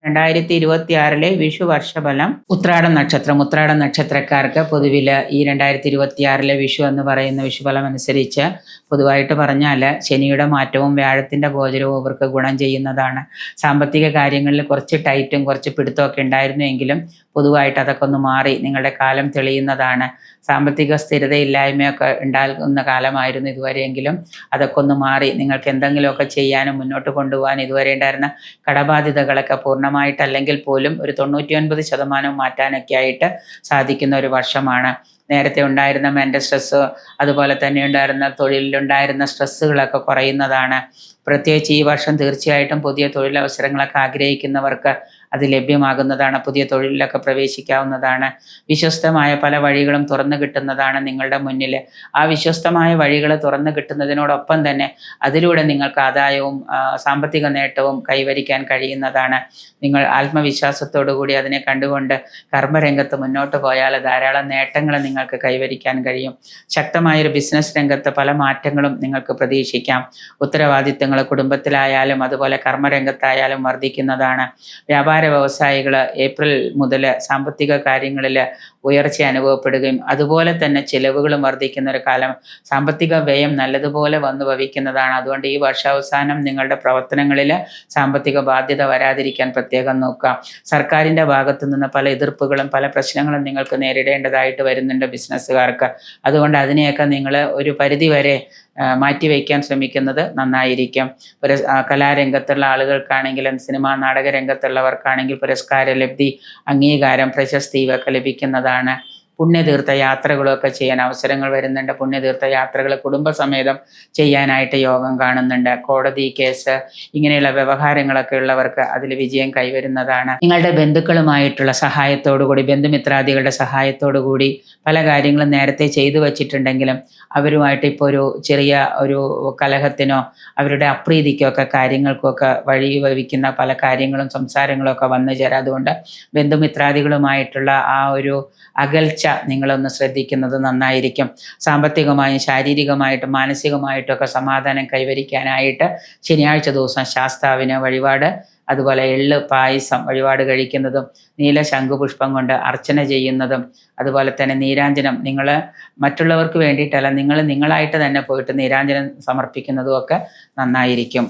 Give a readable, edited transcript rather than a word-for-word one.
2026 വിഷു വർഷഫലം. ഉത്രാടം നക്ഷത്രക്കാർക്ക് പൊതുവിൽ ഈ 2026 വിഷു എന്ന് പറയുന്ന വിഷുഫലം അനുസരിച്ച് പൊതുവായിട്ട് പറഞ്ഞാൽ ശനിയുടെ മാറ്റവും വ്യാഴത്തിൻ്റെ ഗോചരവും ഇവർക്ക് ഗുണം ചെയ്യുന്നതാണ്. സാമ്പത്തിക കാര്യങ്ങളിൽ കുറച്ച് ടൈറ്റും കുറച്ച് പിടുത്തമൊക്കെ ഉണ്ടായിരുന്നുവെങ്കിലും പൊതുവായിട്ട് അതൊക്കെ ഒന്ന് മാറി നിങ്ങളുടെ കാലം തെളിയുന്നതാണ്. സാമ്പത്തിക സ്ഥിരതയില്ലായ്മയൊക്കെ ഉണ്ടാകുന്ന കാലമായിരുന്നു ഇതുവരെയെങ്കിലും അതൊക്കെ ഒന്ന് മാറി നിങ്ങൾക്ക് എന്തെങ്കിലുമൊക്കെ ചെയ്യാനും മുന്നോട്ട് കൊണ്ടുപോകാൻ ഇതുവരെ ഉണ്ടായിരുന്ന കടബാധ്യതകളൊക്കെ പൂർണ്ണമായിട്ടല്ലെങ്കിൽ പോലും ഒരു 99% മാറ്റാനൊക്കെ ആയിട്ട് സാധിക്കുന്ന ഒരു വർഷമാണ്. നേരത്തെ ഉണ്ടായിരുന്ന മെൻ്റൽ സ്ട്രെസ്സ്, അതുപോലെ തന്നെ ഉണ്ടായിരുന്ന തൊഴിലിലുണ്ടായിരുന്ന സ്ട്രെസ്സുകളൊക്കെ കുറയുന്നതാണ്. പ്രത്യേകിച്ച് ഈ വർഷം തീർച്ചയായിട്ടും പുതിയ തൊഴിലവസരങ്ങളൊക്കെ ആഗ്രഹിക്കുന്നവർക്ക് അത് ലഭ്യമാകുന്നതാണ്. പുതിയ തൊഴിലിലൊക്കെ പ്രവേശിക്കാവുന്നതാണ്. വിശ്വസ്തമായ പല വഴികളും തുറന്നു കിട്ടുന്നതാണ് നിങ്ങളുടെ മുന്നിൽ. ആ വിശ്വസ്തമായ വഴികൾ തുറന്നു കിട്ടുന്നതിനോടൊപ്പം തന്നെ അതിലൂടെ നിങ്ങൾക്ക് ആദായവും സാമ്പത്തിക നേട്ടവും കൈവരിക്കാൻ കഴിയുന്നതാണ്. നിങ്ങൾ ആത്മവിശ്വാസത്തോടു കൂടി അതിനെ കണ്ടുകൊണ്ട് കർമ്മരംഗത്ത് മുന്നോട്ട് പോയാൽ ധാരാളം നേട്ടങ്ങൾ നിങ്ങൾക്ക് കൈവരിക്കാൻ കഴിയും. ശക്തമായൊരു ബിസിനസ് രംഗത്ത് പല മാറ്റങ്ങളും നിങ്ങൾക്ക് പ്രതീക്ഷിക്കാം. ഉത്തരവാദിത്തങ്ങൾ കുടുംബത്തിലായാലും അതുപോലെ കർമ്മരംഗത്തായാലും വർദ്ധിക്കുന്നതാണ്. വ്യാപാര വ്യവസായികൾ ഏപ്രിൽ മുതൽ സാമ്പത്തിക കാര്യങ്ങളിൽ ഉയർച്ച അനുഭവപ്പെടുകയും അതുപോലെ തന്നെ ചിലവുകളും വർദ്ധിക്കുന്ന ഒരു കാലം. സാമ്പത്തിക വ്യയം നല്ലതുപോലെ വന്നു ഭവിക്കുന്നതാണ്. അതുകൊണ്ട് ഈ വർഷാവസാനം നിങ്ങളുടെ പ്രവർത്തനങ്ങളിൽ സാമ്പത്തിക ബാധ്യത വരാതിരിക്കാൻ പ്രത്യേകം നോക്കുക. സർക്കാരിൻ്റെ ഭാഗത്തു നിന്ന് പല എതിർപ്പുകളും പല പ്രശ്നങ്ങളും നിങ്ങൾക്ക് നേരിടേണ്ടതായിട്ട് വരുന്നുണ്ട് ബിസിനസ്സുകാർക്ക്. അതുകൊണ്ട് അതിനെയൊക്കെ നിങ്ങൾ ഒരു പരിധിവരെ മാറ്റിവെക്കാൻ ശ്രമിക്കുന്നത് നന്നായിരിക്കും. കലാരംഗത്തുള്ള ആളുകൾക്കാണെങ്കിലും സിനിമാ നാടക രംഗത്തുള്ളവർക്കാണെങ്കിൽ പുരസ്കാര ലബ്ധി, അംഗീകാരം, പ്രശസ്തി ഇവയൊക്കെ ലഭിക്കുന്നതാണ്. പുണ്യതീർത്ഥ യാത്രകളൊക്കെ ചെയ്യാൻ അവസരങ്ങൾ വരുന്നുണ്ട്. പുണ്യതീർത്ഥ യാത്രകൾ കുടുംബസമേതം ചെയ്യാനായിട്ട് യോഗം കാണുന്നുണ്ട്. കോടതി കേസ് ഇങ്ങനെയുള്ള വ്യവഹാരങ്ങളൊക്കെ ഉള്ളവർക്ക് അതിൽ വിജയം കൈവരുന്നതാണ്. നിങ്ങളുടെ ബന്ധുക്കളുമായിട്ടുള്ള സഹായത്തോടുകൂടി, ബന്ധുമിത്രാദികളുടെ സഹായത്തോടുകൂടി പല കാര്യങ്ങളും നേരത്തെ ചെയ്തു വച്ചിട്ടുണ്ടെങ്കിലും അവരുമായിട്ട് ഇപ്പോൾ ഒരു ചെറിയ ഒരു കലഹത്തിനോ അവരുടെ അപ്രീതിക്കോ ഒക്കെ കാര്യങ്ങൾക്കൊക്കെ വഴിവെക്കുന്ന പല കാര്യങ്ങളും സംസാരങ്ങളും ഒക്കെ വന്നു ചേരാം. അതുകൊണ്ട് ബന്ധുമിത്രാദികളുമായിട്ടുള്ള ആ ഒരു അകൽച്ച നിങ്ങളൊന്ന് ശ്രദ്ധിക്കുന്നത് നന്നായിരിക്കും. സാമ്പത്തികമായും ശാരീരികമായിട്ടും മാനസികമായിട്ടുമൊക്കെ സമാധാനം കൈവരിക്കാനായിട്ട് ശനിയാഴ്ച ദിവസം ശാസ്താവിന് വഴിപാട്, അതുപോലെ എള്ള് പായസം വഴിപാട് കഴിക്കുന്നതും നീല ശംഖുപുഷ്പം കൊണ്ട് അർച്ചന ചെയ്യുന്നതും അതുപോലെ തന്നെ നീരാഞ്ജനം നിങ്ങൾ മറ്റുള്ളവർക്ക് വേണ്ടിയിട്ടല്ല, നിങ്ങൾ നിങ്ങളായിട്ട് തന്നെ പോയിട്ട് നീരാഞ്ജനം സമർപ്പിക്കുന്നതും ഒക്കെ നന്നായിരിക്കും.